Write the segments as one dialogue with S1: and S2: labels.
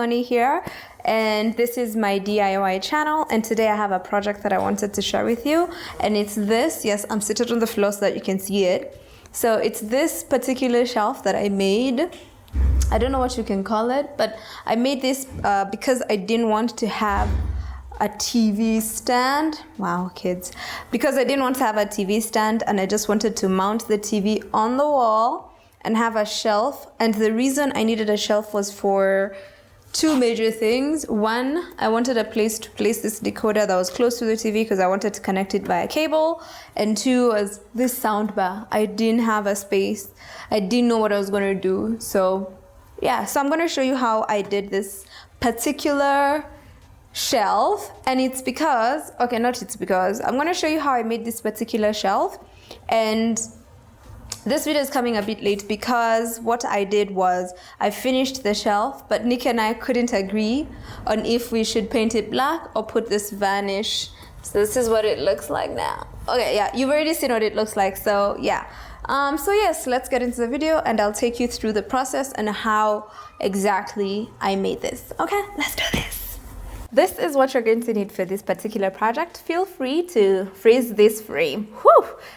S1: Muthoni here, and this is my DIY channel, and today I have a project that I wanted to share with you, and it's this. Yes, I'm seated on the floor so that you can see it. So it's this particular shelf that I made. I don't know what you can call it, but I made this because I didn't want to have a TV stand. Wow, kids. Because I didn't want to have a TV stand, and I just wanted to mount the TV on the wall and have a shelf. And the reason I needed a shelf was for two major things. One, I wanted a place to place this decoder that was close to the TV because I wanted to connect it via cable. And two was this sound bar. I didn't have a space. I didn't know what I was going to do. So yeah, so I'm going to show you how I did this particular shelf. And it's because, okay, not it's because, I'm going to show you how I made this particular shelf. And this video is coming a bit late because what I did was I finished the shelf, but Nick and I couldn't agree on if we should paint it black or put this varnish. So this is what it looks like now. Okay, yeah, you've already seen what it looks like, so yeah. So yes, let's get into the video and I'll take you through the process and how exactly I made this. Okay, let's do this. This is what you're going to need for this particular project. Feel free to freeze this frame,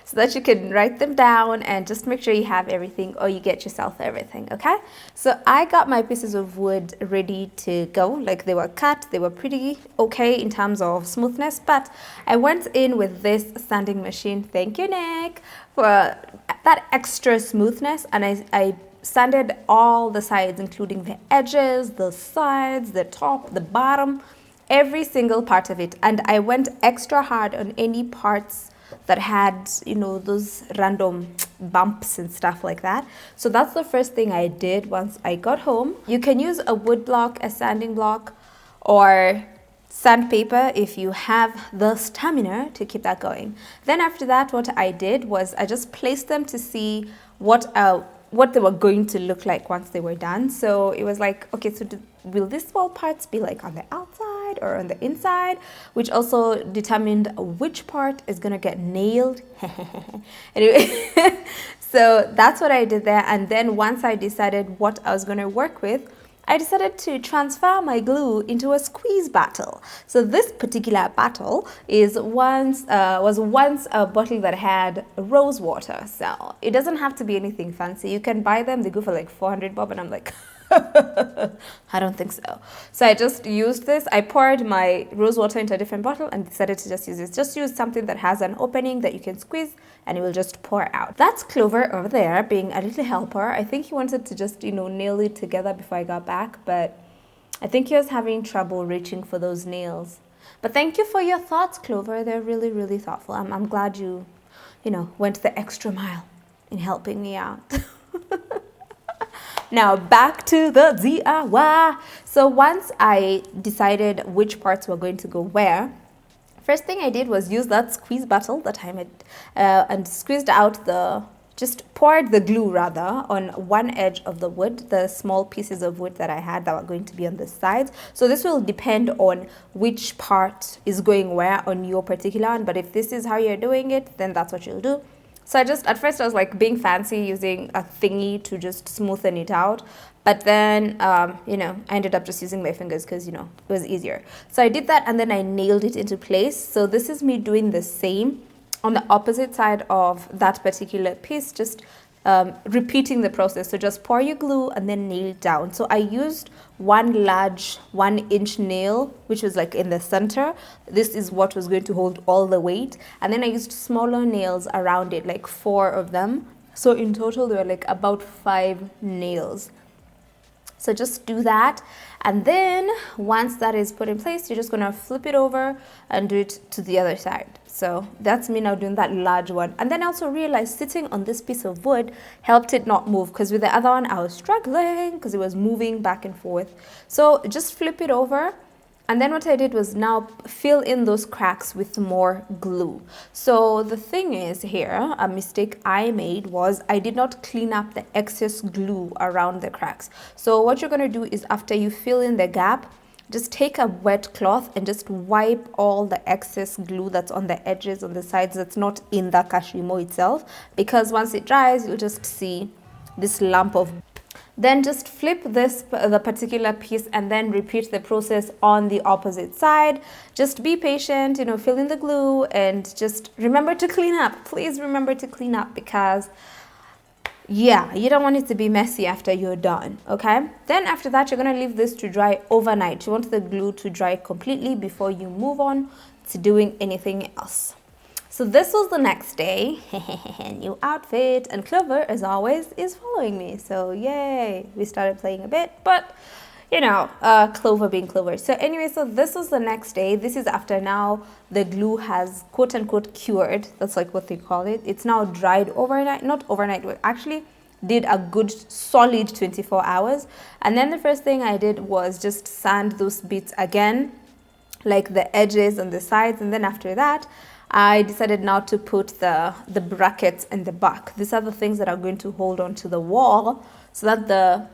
S1: so that you can write them down and just make sure you have everything or you get yourself everything, okay? So I got my pieces of wood ready to go. Like, they were cut, they were pretty okay in terms of smoothness, but I went in with this sanding machine, thank you Nick, for that extra smoothness, and I sanded all the sides, including the edges, the sides, the top, the bottom, every single part of it. And I went extra hard on any parts that had, you know, those random bumps and stuff like that. So that's the first thing I did once I got home. You can use a wood block, a sanding block, or sandpaper if you have the stamina to keep that going. Then after that, what I did was I just placed them to see what they were going to look like once they were done. So it was like, okay, so will these wall parts be like on the outside or on the inside, which also determined which part is gonna get nailed. Anyway, so that's what I did there. And then once I decided what I was gonna work with, I decided to transfer my glue into a squeeze bottle. So this particular bottle was once a bottle that had rose water. So it doesn't have to be anything fancy. You can buy them, they go for like 400 bob, and I'm like, I don't think so. So I just used this. I poured my rose water into a different bottle and decided to just use this. Just use something that has an opening that you can squeeze and it will just pour out. That's Clover over there being a little helper. I think he wanted to just, you know, nail it together before I got back, but I think he was having trouble reaching for those nails. But thank you for your thoughts, Clover. They're really, really thoughtful. I'm glad you know, went the extra mile in helping me out. Now back to the DIY. So once I decided which parts were going to go where, first thing I did was use that squeeze bottle that I made and squeezed out just poured the glue rather on one edge of the wood, the small pieces of wood that I had that were going to be on the sides. So this will depend on which part is going where on your particular one, but if this is how you're doing it, then that's what you'll do. So at first I was like being fancy using a thingy to just smoothen it out. But then, you know, I ended up just using my fingers because, you know, it was easier. So I did that and then I nailed it into place. So this is me doing the same on the opposite side of that particular piece, just repeating the process. So just pour your glue and then nail it down. So I used one large 1-inch nail, which was like in the center. This is what was going to hold all the weight. And then I used smaller nails around it, like 4 of them. So in total, there were like about 5 nails. So just do that. And then once that is put in place, you're just gonna flip it over and do it to the other side. So that's me now doing that large one. And then I also realized sitting on this piece of wood helped it not move, because with the other one I was struggling because it was moving back and forth. So just flip it over. And then what I did was now fill in those cracks with more glue. So the thing is here, a mistake I made was I did not clean up the excess glue around the cracks. So what you're going to do is after you fill in the gap, just take a wet cloth and just wipe all the excess glue that's on the edges, on the sides, that's not in the kashimo itself. Because once it dries, you'll just see this lump of Then just flip the particular piece and then repeat the process on the opposite side. Just be patient, you know, fill in the glue and just remember to clean up. Please remember to clean up because yeah, you don't want it to be messy after you're done, okay? Then after that, you're going to leave this to dry overnight. You want the glue to dry completely before you move on to doing anything else. So this was the next day. New outfit, and Clover, as always, is following me. So yay, we started playing a bit, but you know, Clover being Clover. So anyway, so this was the next day. This is after now the glue has quote unquote cured. That's like what they call it. It's now dried overnight, not overnight. We actually did a good solid 24 hours. And then the first thing I did was just sand those bits again, like the edges and the sides. And then after that, I decided now to put the brackets in the back. These are the things that are going to hold on to the wall so that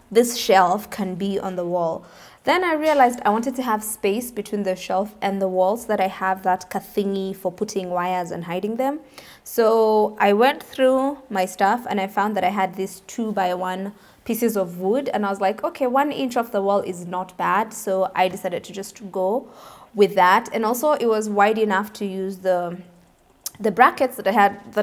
S1: this shelf can be on the wall. Then I realized I wanted to have space between the shelf and the wall so that I have that thingy for putting wires and hiding them. So I went through my stuff and I found that I had these 2x1 pieces of wood, and I was like, okay, 1 inch off the wall is not bad. So I decided to just go with that. And also it was wide enough to use the brackets that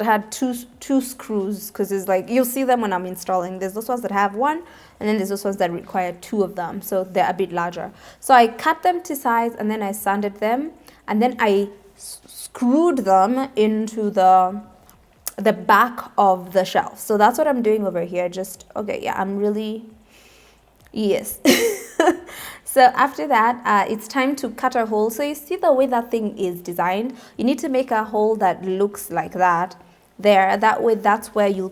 S1: had two screws, because it's like, you'll see them when I'm installing. There's those ones that have one, and then there's those ones that require 2 of them, so they're a bit larger. So I cut them to size, and then I sanded them, and then I screwed them into the back of the shelf. So that's what I'm doing over here. Just okay, yeah, I'm really yes. So after that, it's time to cut a hole. So you see the way that thing is designed, you need to make a hole that looks like that there. That way, that's where you'll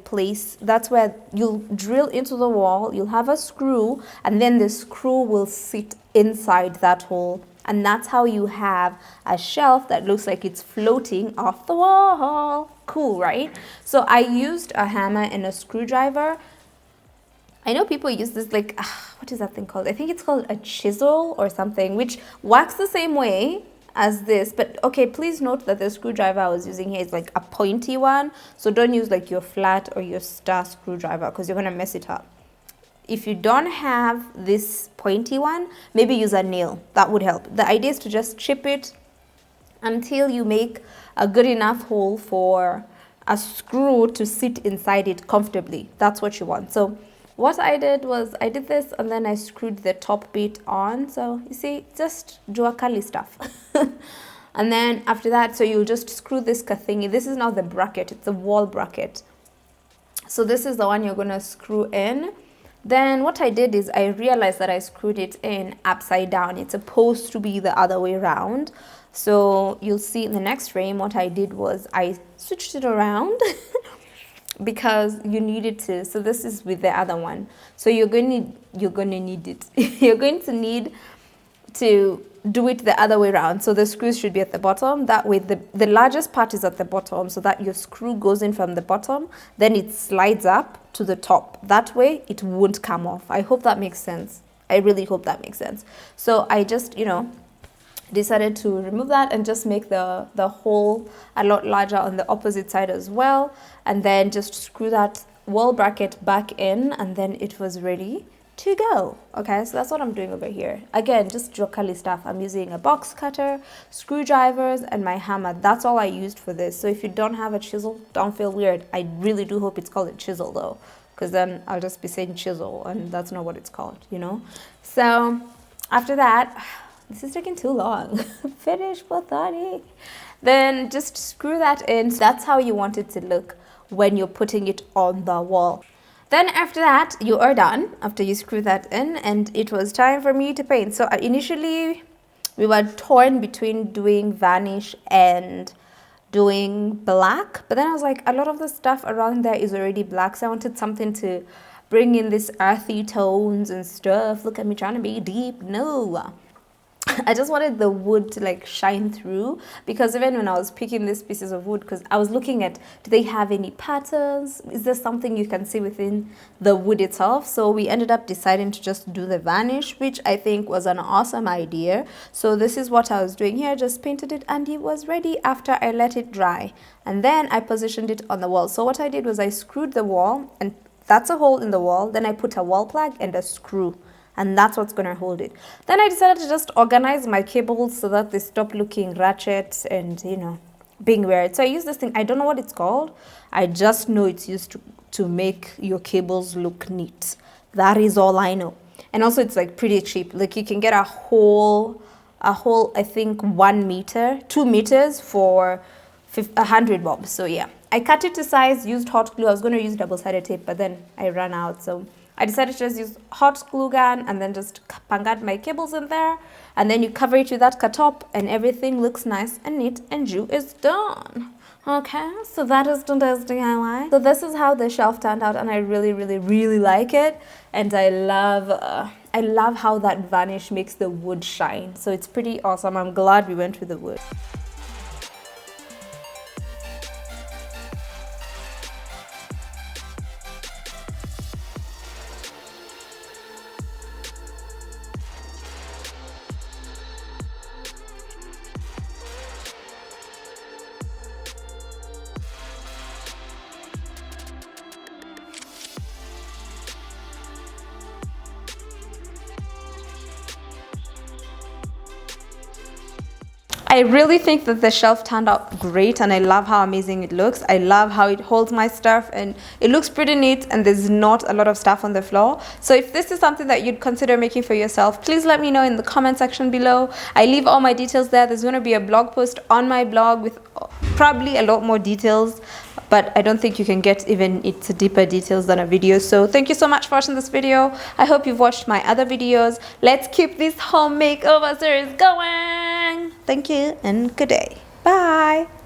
S1: drill into the wall. You'll have a screw, and then the screw will sit inside that hole. And that's how you have a shelf that looks like it's floating off the wall. Cool, right? So I used a hammer and a screwdriver. I know people use this, like, what is that thing called? I think it's called a chisel or something, which works the same way as this. But okay, please note that the screwdriver I was using here is like a pointy one. So don't use like your flat or your star screwdriver, because you're going to mess it up. If you don't have this pointy one, maybe use a nail. That would help. The idea is to just chip it until you make a good enough hole for a screw to sit inside it comfortably. That's what you want. So what I did was I did this, and then I screwed the top bit on. So you see, just Juakali stuff. And then after that, so you'll just screw this thingy. This is now the bracket. It's a wall bracket. So this is the one you're going to screw in. Then what I did is I realized that I screwed it in upside down. It's supposed to be the other way around. So you'll see in the next frame, what I did was I switched it around. Because you needed to. So this is with the other one. So you're going to need it. You're going to need to do it the other way around. So the screws should be at the bottom. That way the largest part is at the bottom, so that your screw goes in from the bottom, then it slides up to the top. That way it won't come off. I hope that makes sense. I really hope that makes sense. So I just, decided to remove that and just make the hole a lot larger on the opposite side as well, and then just screw that wall bracket back in, and then it was ready to go. Okay, so that's what I'm doing over here. Again, just Jokali stuff. I'm using a box cutter, screwdrivers, and my hammer. That's all I used for this. So if you don't have a chisel, don't feel weird. I really do hope it's called a chisel though, because then I'll just be saying chisel, and that's not what it's called, So after that, this is taking too long. Finish Muthoni. Then just screw that in. That's how you want it to look when you're putting it on the wall. Then after that, you are done after you screw that in, and it was time for me to paint. So initially we were torn between doing varnish and doing black, but then I was like, a lot of the stuff around there is already black, so I wanted something to bring in this earthy tones and stuff. Look at me trying to be deep. No, I just wanted the wood to like shine through, because even when I was picking these pieces of wood, because I was looking at, do they have any patterns? Is there something you can see within the wood itself? So we ended up deciding to just do the varnish, which I think was an awesome idea. So this is what I was doing here, just painted it, and it was ready after I let it dry. And then I positioned it on the wall. So what I did was I screwed the wall and that's a hole in the wall. Then I put a wall plug and a screw, and that's what's going to hold it. Then I decided to just organize my cables so that they stop looking ratchet and, you know, being weird. So I use this thing. I don't know what it's called. I just know it's used to make your cables look neat. That is all I know. And also it's like pretty cheap. Like you can get a whole, I think 1 meter, 2 meters for 100 bob. So yeah, I cut it to size, used hot glue. I was going to use double-sided tape, but then I ran out. So I decided to just use hot glue gun and then just pangat my cables in there. And then you cover it with that top and everything looks nice and neat and you is done. Okay, so that is today's DIY. So this is how the shelf turned out, and I really, really, really like it. And I love how that varnish makes the wood shine. So it's pretty awesome. I'm glad we went with the wood. I really think that the shelf turned out great, and I love how amazing it looks. I love how it holds my stuff and it looks pretty neat, and there's not a lot of stuff on the floor. So if this is something that you'd consider making for yourself, please let me know in the comment section below. I leave all my details there. There's going to be a blog post on my blog with probably a lot more details, but I don't think you can get even its deeper details than a video. So thank you so much for watching this video. I hope you've watched my other videos. Let's keep this home makeover series going. Thank you and good day. Bye.